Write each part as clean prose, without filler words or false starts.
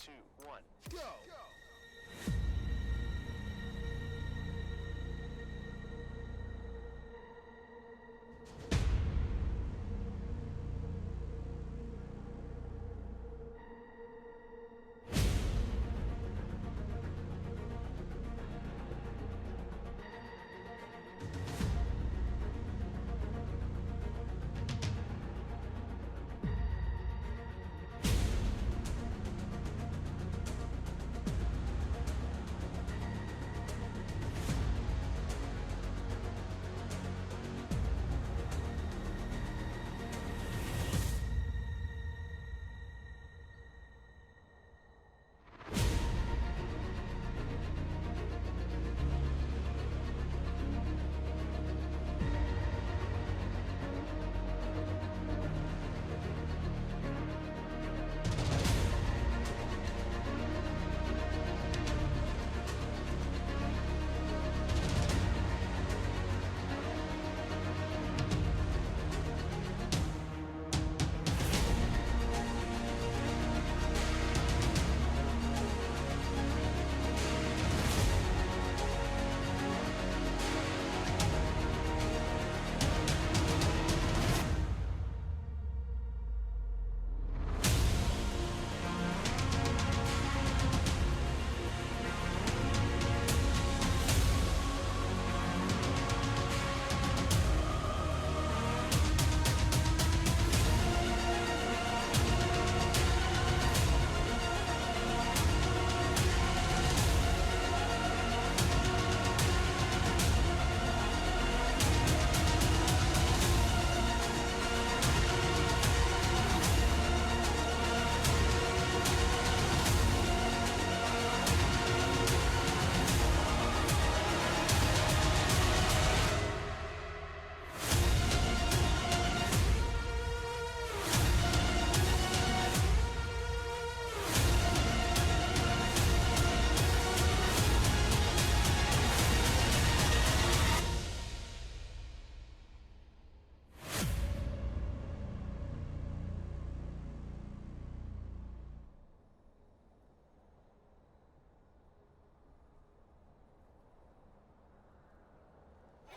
2, 1, go!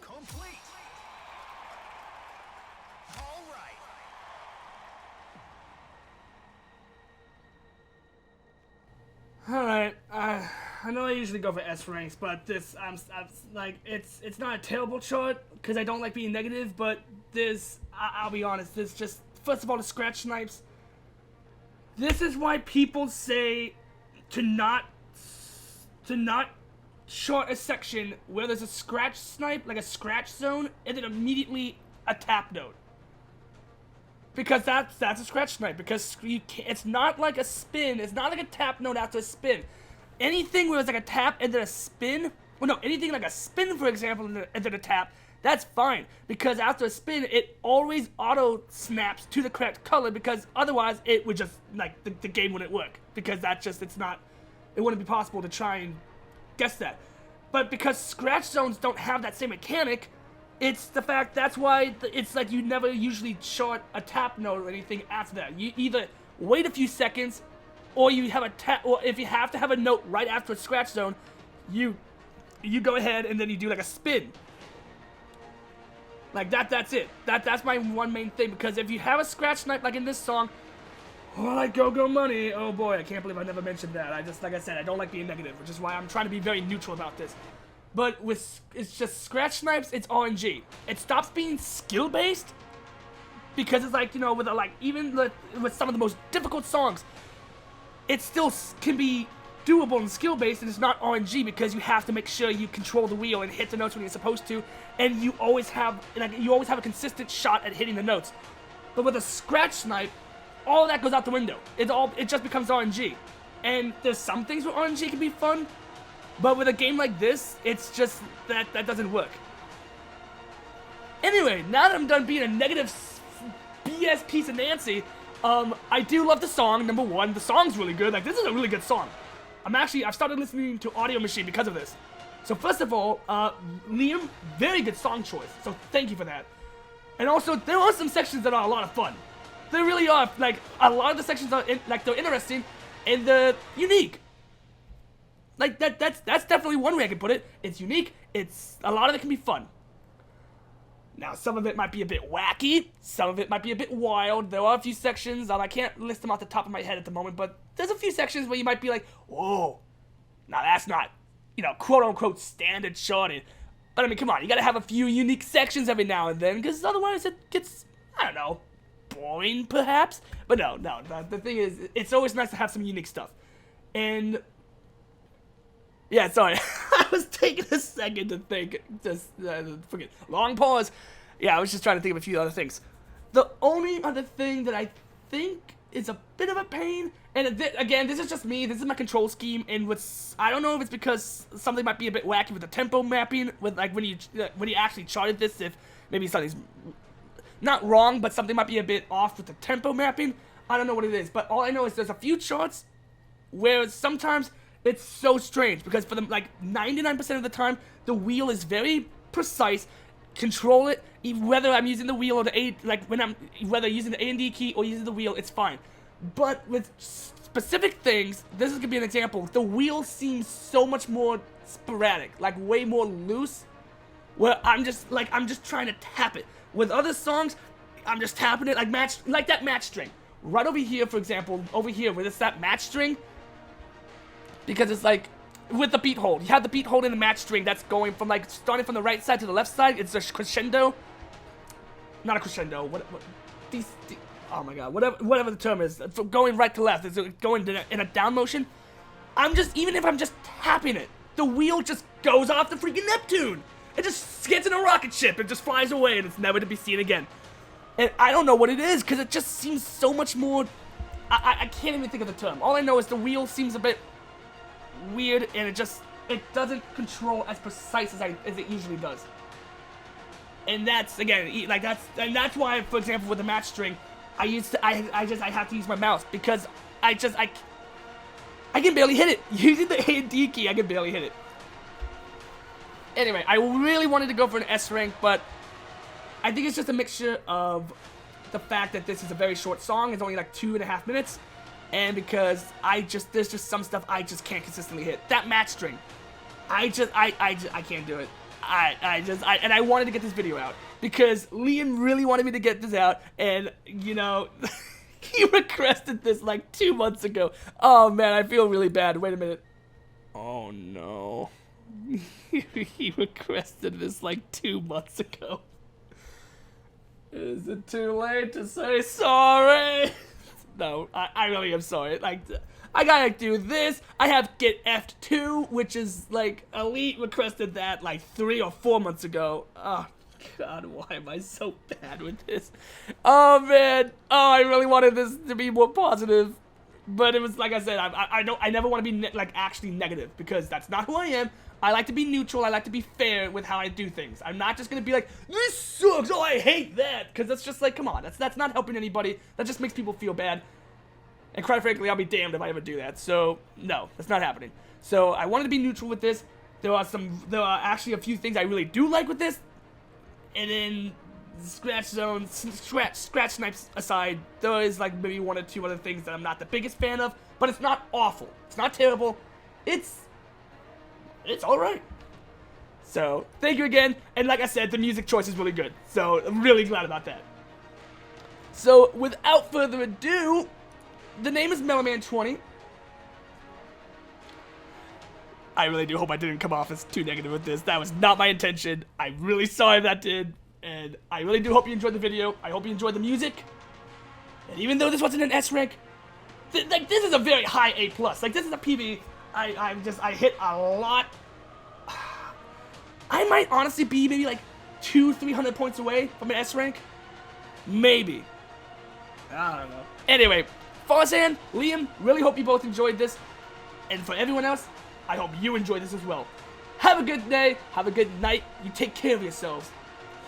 Complete! All right! Alright, I know I usually go for S ranks, but this, I'm like, it's not a terrible chart, because I don't like being negative, but this, I'll be honest, this just, first of all, the scratch snipes, this is why people say to not short a section where there's a scratch snipe, like a scratch zone, and then immediately a tap note. Because that's a scratch snipe, because it's not like a spin, it's not like a tap note after a spin. Anything where it's like a tap and then a spin, well no, anything like a spin for example and then a tap, that's fine. Because after a spin, it always auto snaps to the correct color, because otherwise it would just, like, the game wouldn't work. Because it wouldn't be possible to try and guess that. But because scratch zones don't have that same mechanic, it's the fact that's why it's like you never usually short a tap note or anything after that. You either wait a few seconds, or you have a tap, or if you have to have a note right after a scratch zone, you go ahead and then you do like a spin. Like that's it. That's my one main thing, because if you have a scratch snipe like in this song, oh, like Go-Go Money, oh boy, I can't believe I never mentioned that. Like I said, I don't like being negative, which is why I'm trying to be very neutral about this. But it's just scratch snipes, it's RNG. It stops being skill-based, because it's like, you know, with even with some of the most difficult songs, it still can be doable and skill-based, and it's not RNG, because you have to make sure you control the wheel and hit the notes when you're supposed to, and you always have a consistent shot at hitting the notes. But with a scratch snipe, all that goes out the window. It just becomes RNG. And there's some things where RNG can be fun, but with a game like this, it's just that doesn't work. Anyway, now that I'm done being a negative BS piece of Nancy, I do love the song. Number one, the song's really good. Like, this is a really good song. I've started listening to AudioMachine because of this. So first of all, Liam, very good song choice. So thank you for that. And also, there are some sections that are a lot of fun. There really are. Like, a lot of the sections are they're interesting, and the unique. Like, that's definitely one way I can put it. It's unique. It's, a lot of it can be fun. Now, some of it might be a bit wacky. Some of it might be a bit wild. There are a few sections, I can't list them off the top of my head at the moment, but there's a few sections where you might be like, whoa, now that's not, you know, quote-unquote standard charted. But I mean, come on, you gotta have a few unique sections every now and then, because otherwise it gets, I don't know, boring perhaps? But no, the thing is, it's always nice to have some unique stuff. And, yeah, sorry, I was taking a second to think, just, forget, long pause. Yeah, I was just trying to think of a few other things. The only other thing that I think is a bit of a pain, and again, this is just me, this is my control scheme, and what's, I don't know if it's because something might be a bit wacky with the tempo mapping, with like when you actually charted this, if maybe something's not wrong, but something might be a bit off with the tempo mapping. I don't know what it is, but all I know is there's a few charts where sometimes it's so strange, because for the, like, 99% of the time, the wheel is very precise. Control it, whether I'm using the wheel or the A, like, whether using the A and D key or using the wheel, it's fine. But with specific things, this is gonna be an example, the wheel seems so much more sporadic, like, way more loose, where I'm just trying to tap it. With other songs, I'm just tapping it, like that match string. Right over here, for example, over here, where it's that match string, because it's like, with the beat hold, you have the beat hold in the match string that's going from, like, starting from the right side to the left side. It's a crescendo, not a crescendo, oh my god, whatever the term is, from going right to left, it's going in a down motion. Even if I'm just tapping it, the wheel just goes off the freaking Neptune. It just gets in a rocket ship and just flies away, and it's never to be seen again. And I don't know what it is, because it just seems so much more, I can't even think of the term. All I know is the wheel seems a bit weird, and it doesn't control as precise as it usually does. And that's, again, like, that's why, for example, with the match string, I have to use my mouse, because I can barely hit it. Using the A and D key, I can barely hit it. Anyway, I really wanted to go for an S rank, but I think it's just a mixture of the fact that this is a very short song. It's only like 2.5 minutes. And because there's just some stuff I just can't consistently hit. That match string, I can't do it. And I wanted to get this video out because Liam really wanted me to get this out, and, you know, he requested this like 2 months ago. Oh man, I feel really bad. Wait a minute. Oh no. He requested this like 2 months ago. Is it too late to say sorry? No, I really am sorry. Like, I gotta do this. I have Get F'd 2, which is, like, Elite requested that, like, 3 or 4 months ago. Oh, God, why am I so bad with this? Oh, man. Oh, I really wanted this to be more positive. But it was, like I said, I never want to be, like, actually negative, because that's not who I am. I like to be neutral. I like to be fair with how I do things. I'm not just gonna be like, this sucks, oh, I hate that, because that's just like, come on, that's not helping anybody. That just makes people feel bad. And quite frankly, I'll be damned if I ever do that. So, no, that's not happening. So, I wanted to be neutral with this. There are actually a few things I really do like with this. And then, scratch snipes aside, there is like maybe 1 or 2 other things that I'm not the biggest fan of. But it's not awful. It's not terrible. It's alright. So, thank you again. And like I said, the music choice is really good. So, I'm really glad about that. So, without further ado, the name is Mellowman20. I really do hope I didn't come off as too negative with this. That was not my intention. I'm really sorry if that did. And I really do hope you enjoyed the video. I hope you enjoyed the music. And even though this wasn't an S rank, like, this is a very high A+. Like, this is a PB. I hit a lot. I might honestly be maybe like 200-300 points away from an S rank. Maybe. I don't know. Anyway, Farsan, Liam, really hope you both enjoyed this. And for everyone else, I hope you enjoy this as well. Have a good day. Have a good night. You take care of yourselves.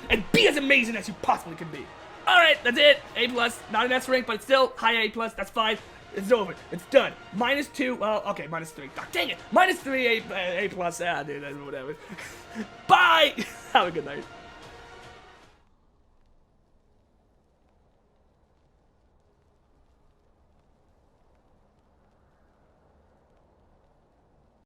And be as amazing as you possibly can be. Alright, that's it. A+. Not an S rank, but it's still high A+. That's fine. It's over. It's done. -2. Well, okay, -3. Oh, dang it. -3 A+. Ah, dude, whatever. Bye. Have a good night.